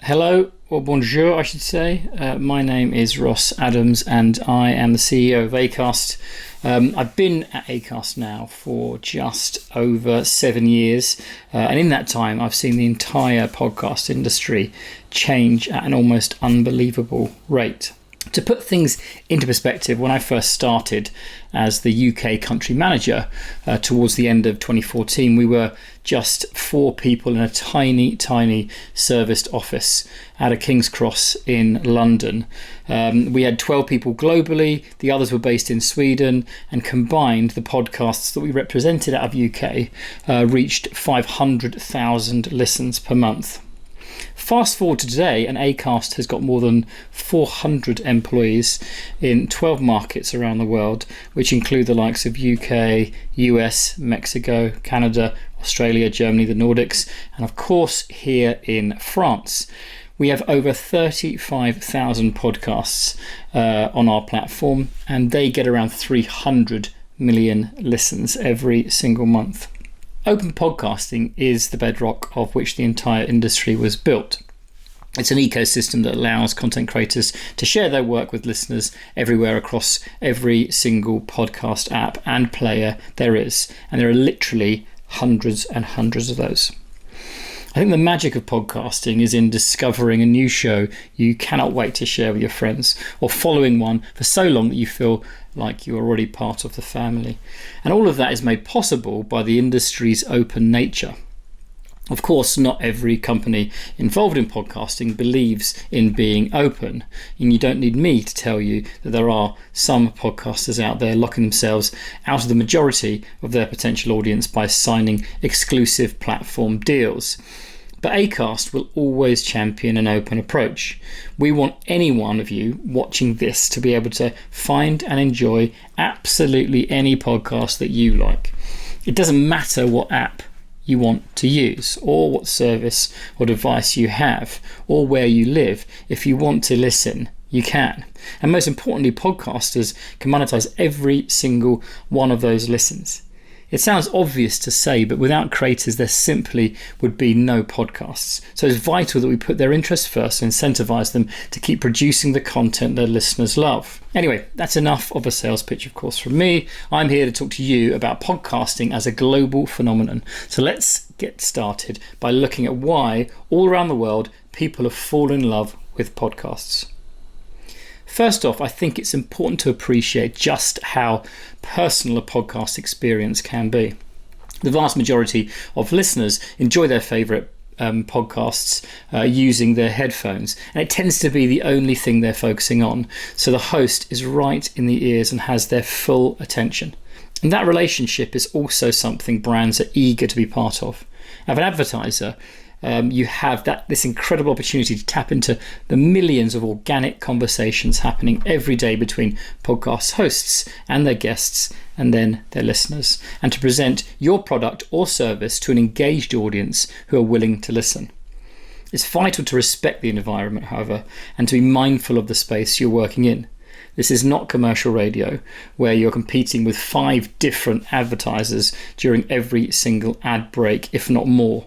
Hello, or bonjour, I should say. My name is Ross Adams, and I am the CEO of Acast. I've been at Acast now for just over 7 years, and in that time, I've seen the entire podcast industry change at an almost unbelievable rate. To put things into perspective, when I first started as the UK country manager towards the end of 2014, we were just 4 people in a tiny serviced office at a King's Cross in London. We had 12 people globally, the others were based in Sweden, and combined the podcasts that we represented out of UK reached 500,000 listens per month. Fast forward to today, and Acast has got more than 400 employees in 12 markets around the world, which include the likes of UK, US, Mexico, Canada, Australia, Germany, the Nordics, and of course here in France. We have over 35,000 podcasts on our platform, and they get around 300 million listens every single month. Open podcasting is the bedrock of which the entire industry was built. It's an ecosystem that allows content creators to share their work with listeners everywhere across every single podcast app and player there is. And there are literally hundreds and hundreds of those. I think the magic of podcasting is in discovering a new show you cannot wait to share with your friends, or following one for so long that you feel like you're already part of the family. And all of that is made possible by the industry's open nature. Of course, not every company involved in podcasting believes in being open, and you don't need me to tell you that there are some podcasters out there locking themselves out of the majority of their potential audience by signing exclusive platform deals. But Acast will always champion an open approach. We want any one of you watching this to be able to find and enjoy absolutely any podcast that you like. It doesn't matter what app you want to use, or what service or device you have, or where you live. If you want to listen, you can. And most importantly, podcasters can monetize every single one of those listens. It sounds obvious to say, but without creators, there simply would be no podcasts. So it's vital that we put their interests first and incentivize them to keep producing the content their listeners love. Anyway, that's enough of a sales pitch, of course, from me. I'm here to talk to you about podcasting as a global phenomenon. So let's get started by looking at why all around the world people have fallen in love with podcasts. First off, I think it's important to appreciate just how personal a podcast experience can be. The vast majority of listeners enjoy their favourite podcasts using their headphones, and it tends to be the only thing they're focusing on. So the host is right in the ears and has their full attention. And that relationship is also something brands are eager to be part of. As an advertiser, you have this incredible opportunity to tap into the millions of organic conversations happening every day between podcast hosts and their guests and then their listeners, and to present your product or service to an engaged audience who are willing to listen. It's vital to respect the environment, however, and to be mindful of the space you're working in. This is not commercial radio where you're competing with 5 different advertisers during every single ad break, if not more.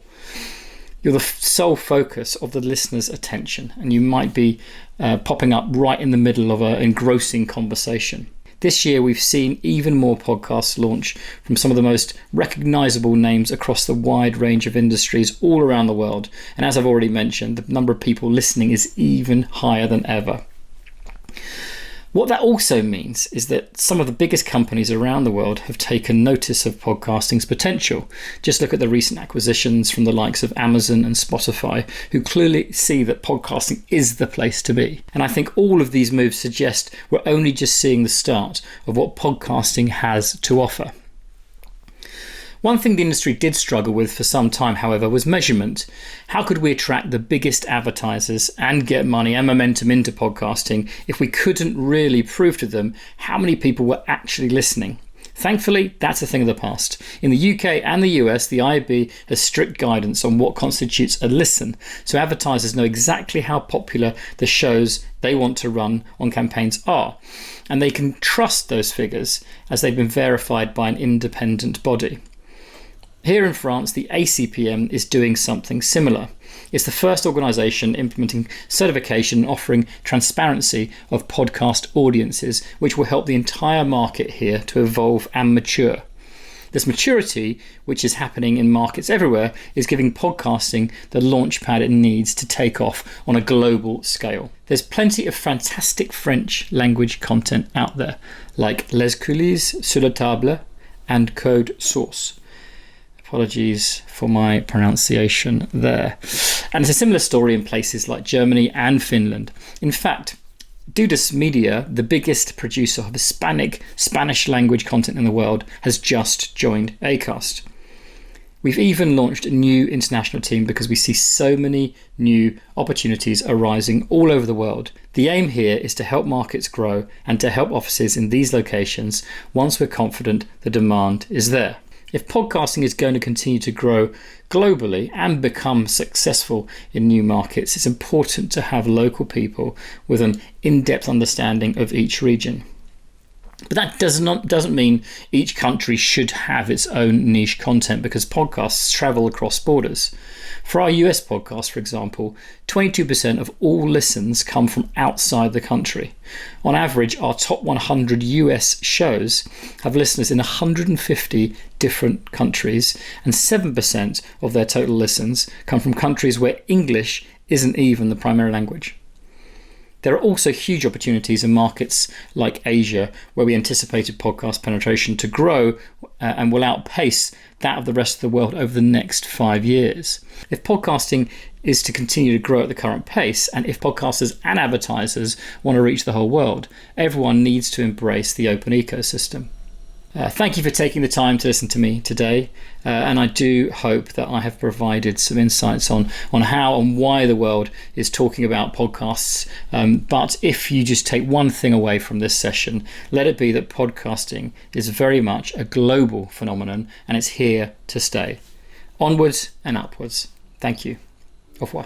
You're the sole focus of the listener's attention, and you might be popping up right in the middle of an engrossing conversation. This year, we've seen even more podcasts launch from some of the most recognizable names across the wide range of industries all around the world. And as I've already mentioned, the number of people listening is even higher than ever. What that also means is that some of the biggest companies around the world have taken notice of podcasting's potential. Just look at the recent acquisitions from the likes of Amazon and Spotify, who clearly see that podcasting is the place to be. And I think all of these moves suggest we're only just seeing the start of what podcasting has to offer. One thing the industry did struggle with for some time, however, was measurement. How could we attract the biggest advertisers and get money and momentum into podcasting if we couldn't really prove to them how many people were actually listening? Thankfully, that's a thing of the past. In the UK and the US, the IAB has strict guidance on what constitutes a listen, so advertisers know exactly how popular the shows they want to run on campaigns are, and they can trust those figures as they've been verified by an independent body. Here in France, the ACPM is doing something similar. It's the first organisation implementing certification and offering transparency of podcast audiences, which will help the entire market here to evolve and mature. This maturity, which is happening in markets everywhere, is giving podcasting the launchpad it needs to take off on a global scale. There's plenty of fantastic French language content out there, like Les Coulisses sur la table and Code Source. Apologies for my pronunciation there. And it's a similar story in places like Germany and Finland. In fact, Dudas Media, the biggest producer of Hispanic Spanish language content in the world, has just joined Acast. We've even launched a new international team because we see so many new opportunities arising all over the world. The aim here is to help markets grow and to help offices in these locations once we're confident the demand is there. If podcasting is going to continue to grow globally and become successful in new markets, it's important to have local people with an in-depth understanding of each region. But that doesn't mean each country should have its own niche content, because podcasts travel across borders. For our US podcast, for example, 22% of all listens come from outside the country. On average, our top 100 US shows have listeners in 150 different countries, and 7% of their total listens come from countries where English isn't even the primary language. There are also huge opportunities in markets like Asia, where we anticipated podcast penetration to grow and will outpace that of the rest of the world over the next 5 years. If podcasting is to continue to grow at the current pace, and if podcasters and advertisers want to reach the whole world, everyone needs to embrace the open ecosystem. Thank you for taking the time to listen to me today, and I do hope that I have provided some insights on how and why the world is talking about podcasts. But if you just take one thing away from this session, let it be that podcasting is very much a global phenomenon, and it's here to stay. Onwards and upwards. Thank you. Au revoir.